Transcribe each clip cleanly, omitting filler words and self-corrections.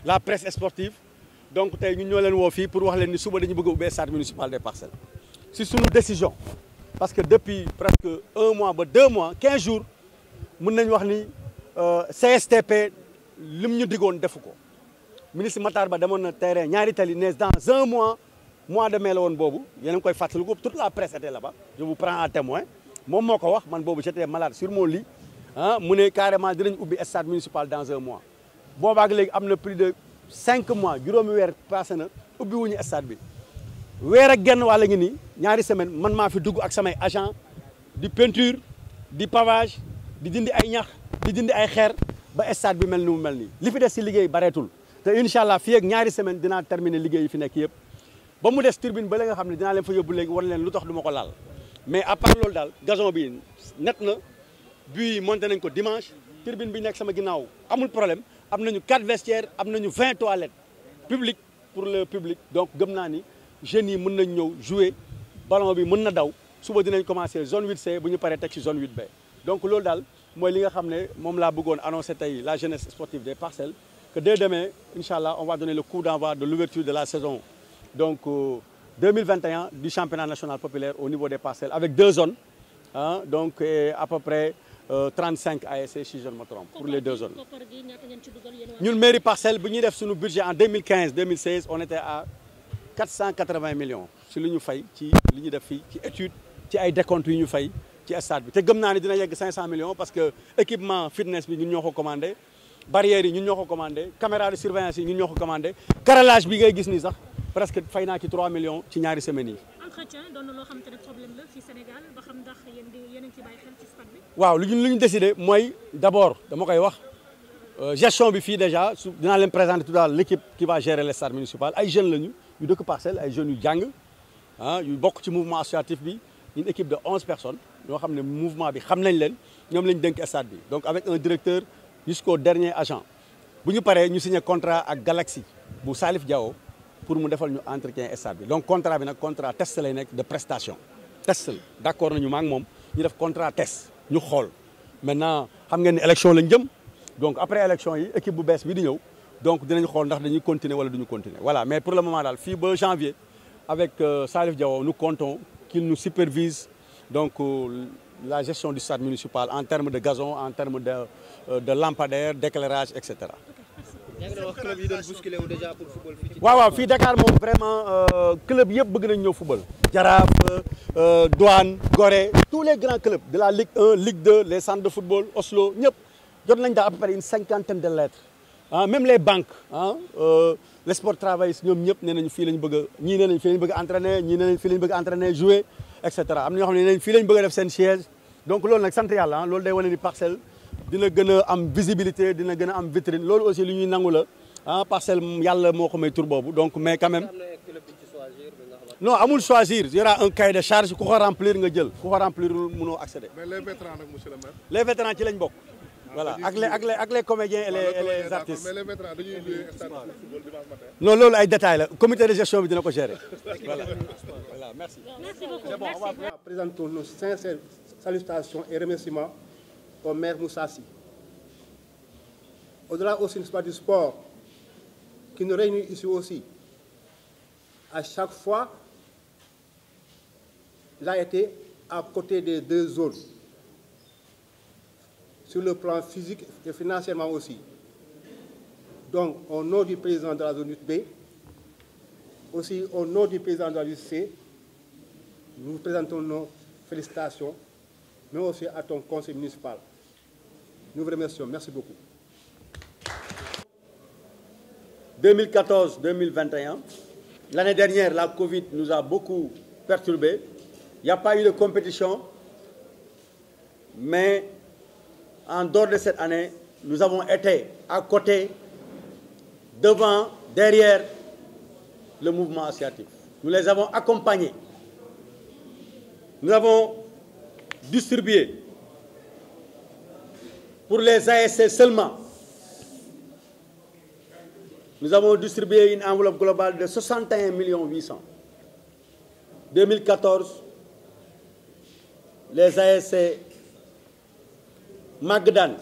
la presse sportive donc tey ñun ñoo leen woo fii pour wax leen ni suba dañu bëgg a ubbi stade municipal des Parcelles si sunu décision parce que depuis presque 1 mois ba 2 mois 15 jours mën nañu wax ni CSTP lim ñu digoon defu ko ministre Matar Ba demoon na terrain ñaari tali ne dans 1 mois de mai la woon boobu yéen a ngi koy fàttaliku toute la presse était là-bas je vous prends à témoin moom moo ko wax man boobu j'étais malade sur mon lit mu ne carrément dinañ ubbi stade municipal dans 1 mois boobaag léegi am na plus de 5 mois juróomi weer passé na ubbi wuñu stade bi weer ak genn wàll ngi nii ñaari semaine man maa fi dugg ak samay agent di peinture di pavage di dindi ay ñax di dindi ay xeer ba stade bi mel ni mu mel nii li fi des si liggéey bareetul te incha allah fii ak ñaari semaine dinaa terminer liggéey yi fi nekk yëpp ba mu des turbine ba la nga xam ne dinaa leen fa yóbbu léegi wan leen lu tax du ma ko laal mais à part loolu daal gazon bi net na buts yi monté nañ ko dimanche turbine bi nekk sama ginnaaw amul problème am nañu 4 vestiaires am nañu 20 toilettes publiques pour le public donc gëm naa ni jeunes yi mën nañ ñëw jouer ballon bi mën na daw suba dinañ commencer zone 8C bu ñu paree teg ci zone 8B donc loolu daal mooy li nga xam ne moom laa bëggoon annoncer tey la jeunesse sportive des Parcelles que dès demain incha allah on va donner le coup d'envoi de l'ouverture de la saison donc 2021 du championnat national populaire au niveau des Parcelles avec 2 zones donc à peu près 35 ASC si je ne me trompe pour les 2 zones. ñun mairie Parcelles bu ñuy def suñu budget en 2015 2016 on était à 480 millions si li ñu fay ci li ñu def fii ci étude ci ay décomptes yu ñu fay ci stade bi te gëm naa ne dina yegg 500 millions parce que équipement fitness bi ñun ñoo ko commandé barrières yi ñun ñoo ko commandé caméra de surveillance yi ñun ñoo ko commandé carrelage bi ngay gis nii sax presque fay naa ci 3 millions ci ñaari semaines yi. entretien doon na loo xamante ne problème la fii Sénégal ba xam ndax yéen a ngi ci bàyyi xel ci stade bi. waaw lu ñu décidé mooy d'abord dama koy wax gestion bi fii déjà dinaa leen présenter tout à l'heure l'équipe qui va gérer le stade municipal ay jeunes lañu yu dëkk Parcelles ay jeunes yu jàng yu bokk ci mouvement associatif bi une équipe de 11 personnes ñoo xam ne mouvement bi xam nañ leen ñoom lañ dénk stade bi donc avec un directeur jusqu'au dernier agent bu ñu paree ñu signé contrat ak Galaxy bu Salif Diao pour mu defal ñu entretien stade bi donc contrat bi nag contrat test lay nekk de prestation test la d'accord nañu ma ak moom ñu def contrat test ñu xool maintenant xam ngeen ni élection lañ jëm donc après élection yi équipe bu bees bi di ñëw donc dinañ xool ndax dañuy continuer wala duñu continuer voilà mais pour le moment daal fii ba janvier avec Salif Diao nous comptons qu'il nous supervise donc la gestion du stade municipal en termes de gazon en termes de lampadaire d'éclairage et cetera. waaw fii Dakar moom vraiment club yëpp bëgg nañ ñëw football. Jaraaf Douane Gorée tous les grands clubs de la Ligue 1 Ligue 2 les centres de football Oslo ñëpp jot nañ daal à peu près une 50aine de lettres même les banques les sport travaillistes ñoom ñëpp nee nañu fii lañ bëgg a ñii nee nañ fii lañ bëgg a entraîner ñii nee nañ fii lañ bëgg a entraîner jouer et cetera am na ñoo xam ne nee nañ fii lañ bëgg a def seen siège donc loolu nag sant yàlla loolu day wane ni Parcelles dina gën a am visibilité dina gën a am vitrine loolu aussi lu ñuy nangu la Parcelles yàlla moo ko may tur boobu donc mais quand même non amul choisir il y aura un cahier de charge ku ko remplir nga jël ku ko remplir mënoo accéder. mais les vétérans nag monsieur le maire. les vétérans ci lañ bokk. voilà ak les comédiens et les artistes. mais les vétérans dañuy jouer stade de football dimanche matin. non loolu ay détails la comité de gestion bi dina ko gérer voilà merci. Merci beaucoup. Bon, Merci. Présentons nos sincères salutations et remerciements au maire Moussa Sy. Au-delà aussi du sport qui nous réunit ici aussi, à chaque fois, il a été à côté des 2 zones, sur le plan physique et financièrement aussi. Donc, au nom du président de la zone 8B, aussi au nom du président de la 8C, nous vous présentons nos félicitations, mais aussi à ton conseil municipal. Nous vous remercions. Merci beaucoup. 2014-2021, l'année dernière, la Covid nous a beaucoup perturbés. Il n'y a pas eu de compétition, mais en dehors de cette année, nous avons été à côté, devant, derrière le mouvement associatif. Nous les avons accompagnés. Nous avons distribué pour les ASC seulement. Nous avons distribué une enveloppe globale de 61 800 000. 2014, les ASC Magdan,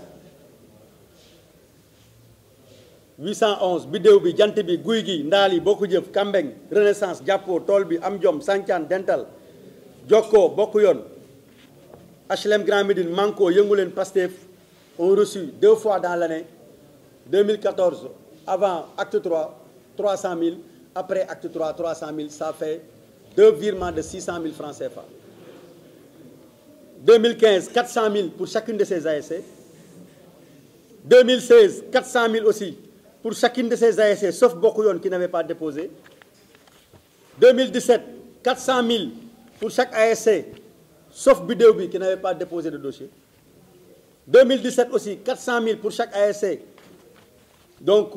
811 Bidéew bi Jant bi Guy gi Ndaali Bokk Jëf Kambeng Renaissance Jàppo Tool bi Am Jom Sancaan Dental Jokko Bokk Yoon HLM Grand Médine Manko Yëngu Leen Pastef ont reçu 2 fois dans l'année 2014 avant acte 3 300 000 après acte 3 300 000 ça fait 2 virements de 600 000 francs CFA 2015 400 000 pour chacune de ces ASC 2016 400 000 aussi pour chacune de ces ASC sauf Bokk Yoon qui n'avait pas déposé 2017 400 000 pour chaque ASC sauf Bidéew bi qui n'avait pas déposé de dossier 2017 aussi 400 000 pour chaque ASC donc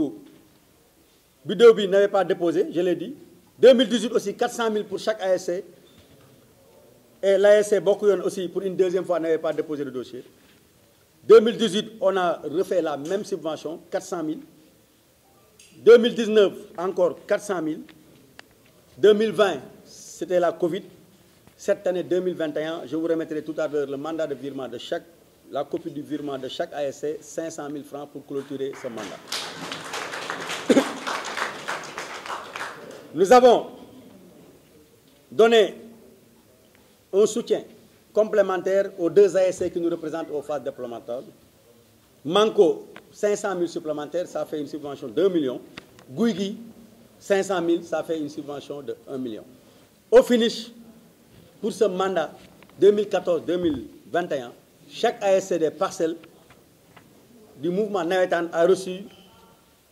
Bidéew bi n'avait pas déposé je l'ai dit 2018 aussi 400 000 pour chaque ASC et l'ASC Bokk Yoon aussi pour une deuxième fois n'avait pas déposé de dossier 2018 on a refait la même subvention 400 000 2019 encore 400 000 2020 c'était la Covid cette année 2021 je vous remettrai tout à l'heure le mandat de virement de chaque la copie du virement de chaque ASC 500 000 francs pour clôturer ce mandat. Nous avons donné un soutien complémentaire aux 2 ASC qui nous représentent aux phases départementales. Manko 500 000 supplémentaires ça fait une subvention de 2 millions. Guy gi 500 000 ça fait une subvention de 1 million. Au finish pour ce mandat 2014-2021 chaque ASC des parcelles du mouvement navétane a reçu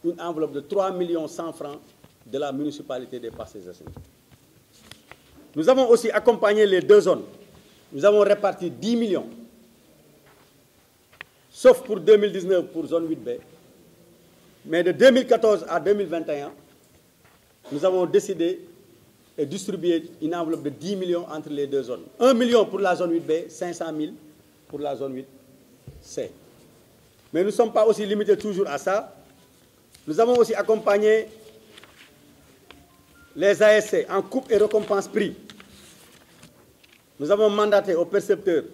une enveloppe de 3 100 000 francs de la municipalité des Parcelles Assainies. Nous avons aussi accompagné les 2 zones. Nous avons réparti 10 millions, sauf pour 2019 pour zone 8B. Mais de 2014 à 2021, nous avons décidé et distribué une enveloppe de 10 millions entre les 2 zones. 1 million pour la zone 8B, 500 000 pour la zone 8C. Mais nous ne sommes pas aussi limités toujours à ça. Nous avons aussi accompagné les ASC en coupe et récompense prix. Nous avons mandaté aux percepteurs,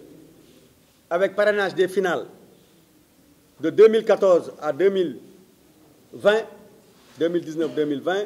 avec parrainage des finales de 2014 à 2020, 2019-2020,